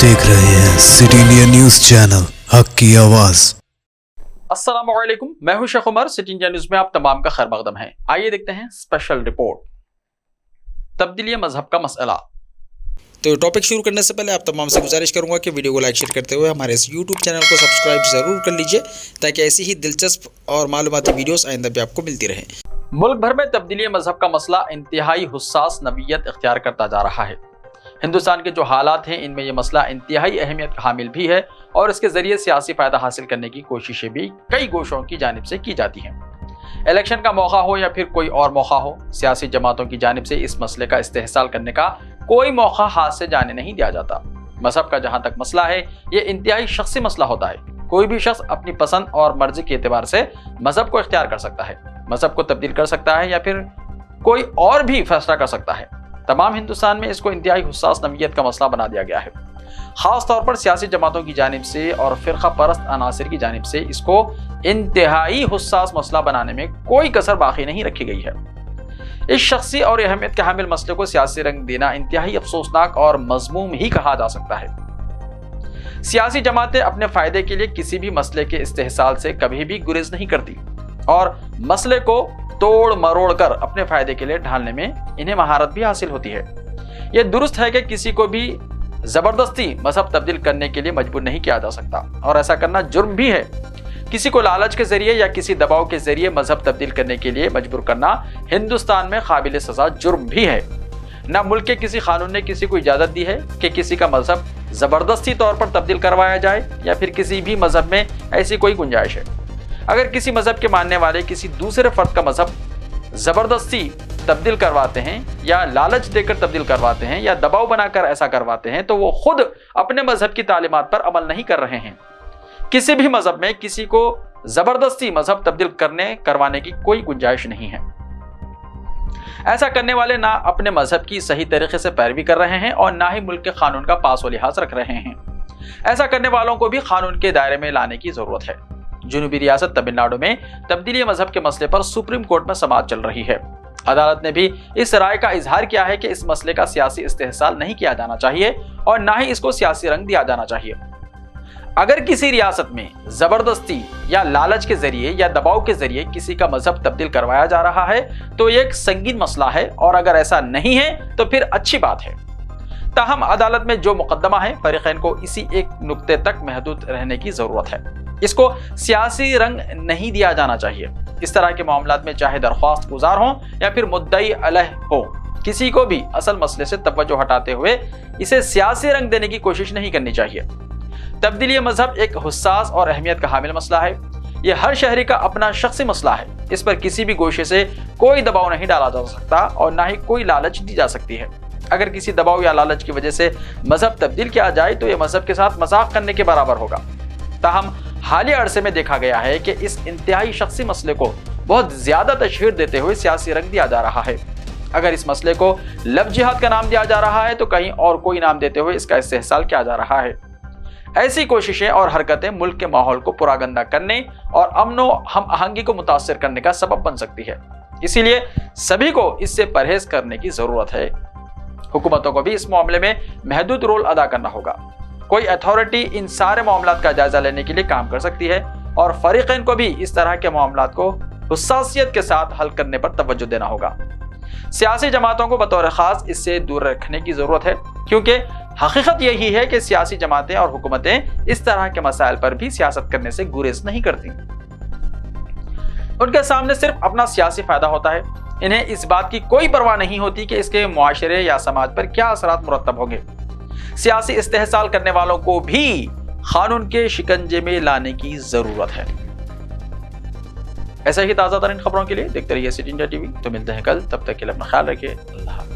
देख रहे हैं सिटी इंडिया न्यूज चैनल, हक की आवाज। अस्सलामु अलैकुम, मैं हूं Sheikh Umar. City India news में आप तमाम का खैर मकदम है। आइए देखते हैं स्पेशल रिपोर्ट, तब्दीली मजहब का मसला। तो टॉपिक शुरू करने से पहले आप तमाम से गुजारिश करूंगा कि वीडियो को लाइक शेयर करते हुए हमारे इस यूट्यूब चैनल को सब्सक्राइब ज़रूर कर लीजिए, ताकि ऐसी ही दिलचस्प और मालूमाती वीडियोस आइंदा भी आपको मिलती रहें। मुल्क भर में तब्दीली मजहब का मसला इंतहाई हुस्सास नवीयत इख्तियार करता जा रहा है। हिंदुस्तान के जो हालात हैं, इनमें यह मसला इंतहाई अहमियत का हामिल भी है और इसके ज़रिए सियासी फ़ायदा हासिल करने की कोशिशें भी कई गोशों की जानिब से की जाती हैं। इलेक्शन का मौका हो या फिर कोई और मौका हो, सियासी जमातों की जानिब से इस मसले का इस्तेहसाल करने का कोई मौका हाथ से जाने नहीं दिया जाता। मजहब का जहाँ तक मसला है, ये इंतहाई शख्सी मसला होता है। कोई भी शख्स अपनी पसंद और मर्जी के एतबार से मजहब को इख्तियार कर सकता है, मजहब को तब्दील कर सकता है या फिर कोई और भी फैसला कर सकता है। तमाम हिंदुस्तान में इसको इंतहाई हुस्सास नवीयत का मसला बना दिया गया है। खास तौर पर सियासी जमातों की जानिब से और फिरका परस्त अनासिर की जानिब से इसको इंतहाई हुस्सास मसला बनाने में कोई कसर बाकी नहीं रखी गई है। इस शख्सी और अहमियत के हामिल मसले को सियासी रंग देना इंतहाई अफसोसनाक और मजमूम ही कहा जा सकता है। सियासी जमातें अपने फायदे के लिए किसी भी मसले के इस्तेहसाल से कभी भी गुरेज नहीं करती और मसले को तोड़ मरोड़ कर अपने फायदे के लिए ढालने में इन्हें महारत भी हासिल होती है। यह दुरुस्त है कि किसी को भी जबरदस्ती मजहब तब्दील करने के लिए मजबूर नहीं किया जा सकता और ऐसा करना जुर्म भी है। किसी को लालच के जरिए या किसी दबाव के जरिए मजहब तब्दील करने के लिए मजबूर करना हिंदुस्तान में काबिल सजा जुर्म भी है। न मुल्क के किसी कानून ने किसी को इजाजत दी है कि किसी का मजहब जबरदस्ती तौर पर तब्दील करवाया जाए या फिर किसी भी मजहब में ऐसी कोई गुंजाइश है। अगर किसी मजहब के मानने वाले किसी दूसरे फर्द का मजहब जबरदस्ती तब्दील करवाते हैं या लालच देकर तब्दील करवाते हैं या दबाव बनाकर ऐसा करवाते हैं, तो वो खुद अपने मजहब की तालीमात पर अमल नहीं कर रहे हैं। किसी भी मजहब में किसी को जबरदस्ती मजहब तब्दील करवाने की कोई गुंजाइश नहीं है। ऐसा करने वाले ना अपने मजहब की सही तरीके से पैरवी कर रहे हैं और ना ही मुल्क के कानून का पास व लिहाज रख रहे हैं। ऐसा करने वालों को भी कानून के दायरे में लाने की जरूरत है। जुनूबी रियासत तमिलनाडु में तब्दीली मजहब के मसले पर सुप्रीम कोर्ट में समाअत चल रही है। अदालत ने भी इस राय का इजहार किया है कि इस मसले का सियासी इस्तेहसाल नहीं किया जाना चाहिए और ना ही इसको सियासी रंग दिया जाना चाहिए। अगर किसी रियासत में जबरदस्ती या लालच के जरिए या दबाव के जरिए किसी का मजहब तब्दील करवाया जा रहा है तो ये एक संगीन मसला है और अगर ऐसा नहीं है तो फिर अच्छी बात है। ताहम अदालत में जो मुकदमा है, फरीकैन को इसी एक नुक्ते तक महदूद रहने की जरूरत है। इसको सियासी रंग नहीं दिया जाना चाहिए। इस तरह के मामलात में चाहे दरख्वास्त गुजार हो या फिर मुद्दई अलह हो, किसी को भी असल मसले से तवज्जो हटाते हुए इसे सियासी रंग देने की कोशिश नहीं करनी चाहिए। तब्दीली मजहब एक हुस्सास और अहमियत का हामिल मसला है। यह हर शहरी का अपना शख्सी मसला है। इस पर किसी भी गोशे से कोई दबाव नहीं डाला जा सकता और ना ही कोई लालच दी जा सकती है। अगर किसी दबाव या लालच की वजह से मजहब तब्दील किया जाए तो यह मजहब के साथ मजाक करने के बराबर होगा। ताहम हालिया अरसे में देखा गया है कि इस इंतहाई शख्सी मसले को बहुत ज्यादा तशहीर देते हुए सियासी रंग दिया जा रहा है। अगर इस मसले को लव जिहाद का नाम दिया जा रहा है तो कहीं और कोई नाम देते हुए इसका इस्तेहसाल किया जा रहा है। ऐसी कोशिशें और हरकतें मुल्क के माहौल को पुरागंदा करने और अमनो हम आहंगी को मुतासिर करने का सबब बन सकती है। इसीलिए सभी को इससे परहेज करने की जरूरत है। हुकूमतों को भी इस मामले में महदूद रोल अदा करना होगा। कोई अथॉरिटी इन सारे मामलात का जायजा लेने के लिए काम कर सकती है और फरीकैन को भी इस तरह के मामलात को हुस्सासियत के साथ हल करने पर तवज्जो देना होगा। सियासी जमातों को बतौर खास इससे दूर रखने की जरूरत है, क्योंकि हकीकत यही है कि सियासी जमातें और हुकूमतें इस तरह के मसाइल पर भी सियासत करने से गुरेज नहीं करती। उनके सामने सिर्फ अपना सियासी फायदा होता है। इन्हें इस बात की कोई परवाह नहीं होती कि इसके मुआशरे या समाज पर क्या असरात मुरत्तब होंगे। सियासी इस्तेहसाल करने वालों को भी कानून के शिकंजे में लाने की जरूरत है। ऐसा ही ताज़ा तरीन खबरों के लिए देखते रहिए सिटी इंडिया टीवी। तो मिलते हैं कल, तब तक के लिए अपना ख्याल रखिए। अल्लाह।